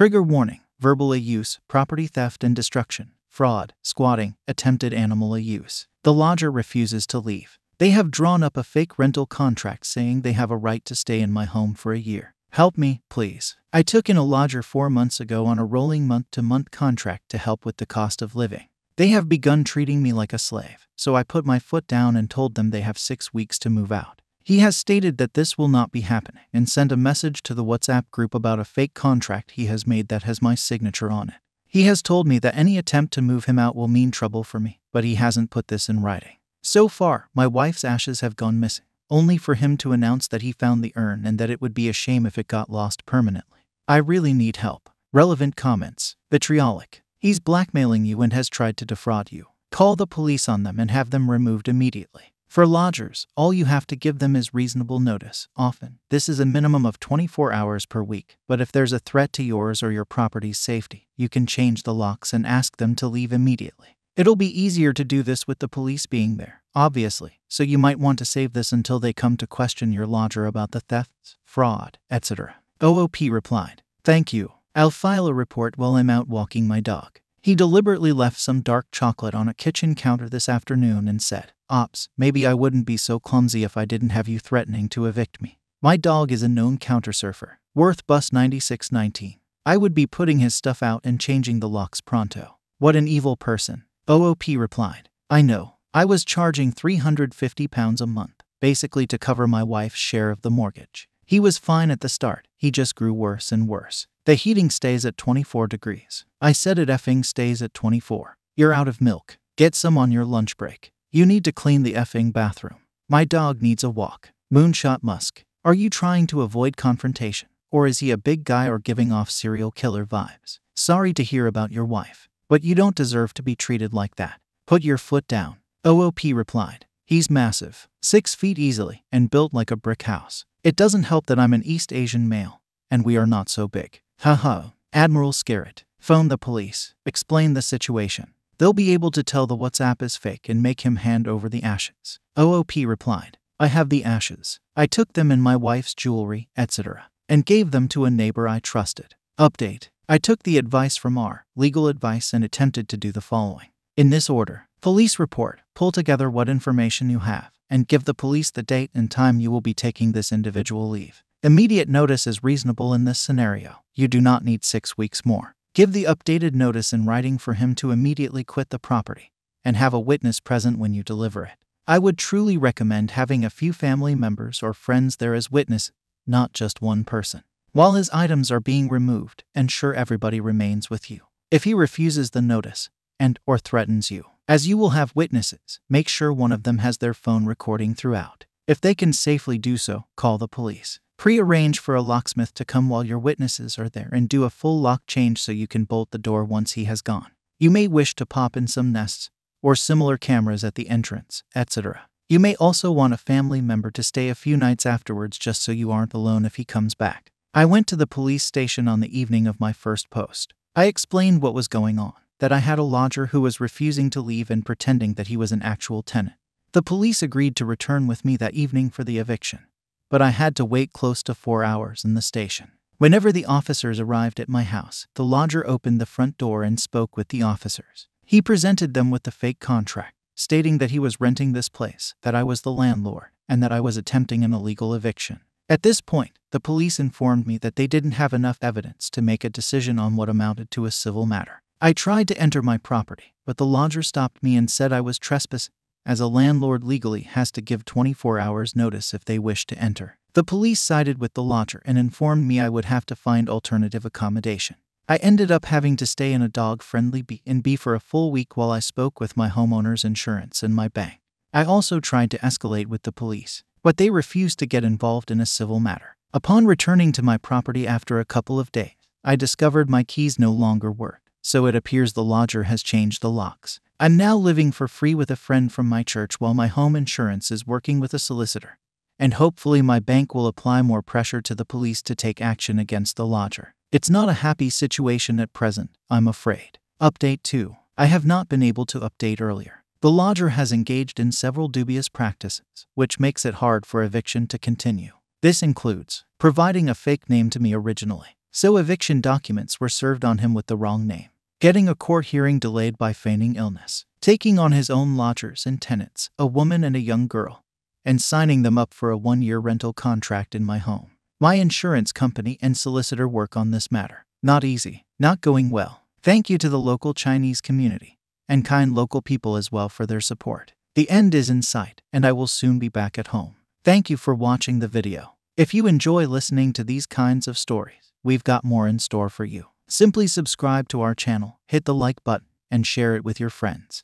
Trigger warning: verbal abuse, property theft and destruction, fraud, squatting, attempted animal abuse. The lodger refuses to leave. They have drawn up a fake rental contract saying they have a right to stay in my home for a year. Help me, please. I took in a lodger 4 months ago on a rolling month-to-month contract to help with the cost of living. They have begun treating me like a slave, so I put my foot down and told them they have 6 weeks to move out. He has stated that this will not be happening and sent a message to the WhatsApp group about a fake contract he has made that has my signature on it. He has told me that any attempt to move him out will mean trouble for me, but he hasn't put this in writing. So far, my wife's ashes have gone missing, only for him to announce that he found the urn and that it would be a shame if it got lost permanently. I really need help. Relevant comments: vitriolic. He's blackmailing you and has tried to defraud you. Call the police on them and have them removed immediately. For lodgers, all you have to give them is reasonable notice. Often, this is a minimum of 24 hours per week, but if there's a threat to yours or your property's safety, you can change the locks and ask them to leave immediately. It'll be easier to do this with the police being there, obviously, so you might want to save this until they come to question your lodger about the thefts, fraud, etc. OOP replied, "Thank you. I'll file a report while I'm out walking my dog." He deliberately left some dark chocolate on a kitchen counter this afternoon and said, "Ops, maybe I wouldn't be so clumsy if I didn't have you threatening to evict me. My dog is a known countersurfer, worth bus 9619. I would be putting his stuff out and changing the locks pronto." What an evil person. OOP replied, "I know. I was charging £350 a month, basically to cover my wife's share of the mortgage. He was fine at the start, he just grew worse and worse. The heating stays at 24 degrees. I said it effing stays at 24. You're out of milk. Get some on your lunch break. You need to clean the effing bathroom. My dog needs a walk. Moonshot Musk. Are you trying to avoid confrontation? Or is he a big guy or giving off serial killer vibes? Sorry to hear about your wife, but you don't deserve to be treated like that. Put your foot down." OOP replied, "He's massive, 6 feet easily, and built like a brick house. It doesn't help that I'm an East Asian male, and we are not so big. Haha." Admiral Scarrett. Phone the police. Explain the situation. They'll be able to tell the WhatsApp is fake and make him hand over the ashes. OOP replied, "I have the ashes. I took them in my wife's jewelry, etc., and gave them to a neighbor I trusted." Update. I took the advice from our legal advice and attempted to do the following. In this order: police report, pull together what information you have, and give the police the date and time you will be taking this individual leave. Immediate notice is reasonable in this scenario. You do not need 6 weeks more. Give the updated notice in writing for him to immediately quit the property, and have a witness present when you deliver it. I would truly recommend having a few family members or friends there as witnesses, not just one person. While his items are being removed, ensure everybody remains with you. If he refuses the notice and/or threatens you, as you will have witnesses, make sure one of them has their phone recording throughout. If they can safely do so, call the police. Pre-arrange for a locksmith to come while your witnesses are there and do a full lock change so you can bolt the door once he has gone. You may wish to pop in some nests or similar cameras at the entrance, etc. You may also want a family member to stay a few nights afterwards just so you aren't alone if he comes back. I went to the police station on the evening of my first post. I explained what was going on, that I had a lodger who was refusing to leave and pretending that he was an actual tenant. The police agreed to return with me that evening for the eviction, but I had to wait close to 4 hours in the station. Whenever the officers arrived at my house, the lodger opened the front door and spoke with the officers. He presented them with the fake contract, stating that he was renting this place, that I was the landlord, and that I was attempting an illegal eviction. At this point, the police informed me that they didn't have enough evidence to make a decision on what amounted to a civil matter. I tried to enter my property, but the lodger stopped me and said I was trespassing, as a landlord legally has to give 24 hours notice if they wish to enter. The police sided with the lodger and informed me I would have to find alternative accommodation. I ended up having to stay in a dog-friendly B&B for a full week while I spoke with my homeowner's insurance and my bank. I also tried to escalate with the police, but they refused to get involved in a civil matter. Upon returning to my property after a couple of days, I discovered my keys no longer worked, so it appears the lodger has changed the locks. I'm now living for free with a friend from my church while my home insurance is working with a solicitor, and hopefully my bank will apply more pressure to the police to take action against the lodger. It's not a happy situation at present, I'm afraid. Update 2. I have not been able to update earlier. The lodger has engaged in several dubious practices, which makes it hard for eviction to continue. This includes providing a fake name to me originally, So eviction documents were served on him with the wrong name. Getting a court hearing delayed by feigning illness. Taking on his own lodgers and tenants, a woman and a young girl, and signing them up for a 1-year rental contract in my home. My insurance company and solicitor work on this matter. Not easy, not going well. Thank you to the local Chinese community and kind local people as well for their support. The end is in sight, and I will soon be back at home. Thank you for watching the video. If you enjoy listening to these kinds of stories, we've got more in store for you. Simply subscribe to our channel, hit the like button, and share it with your friends.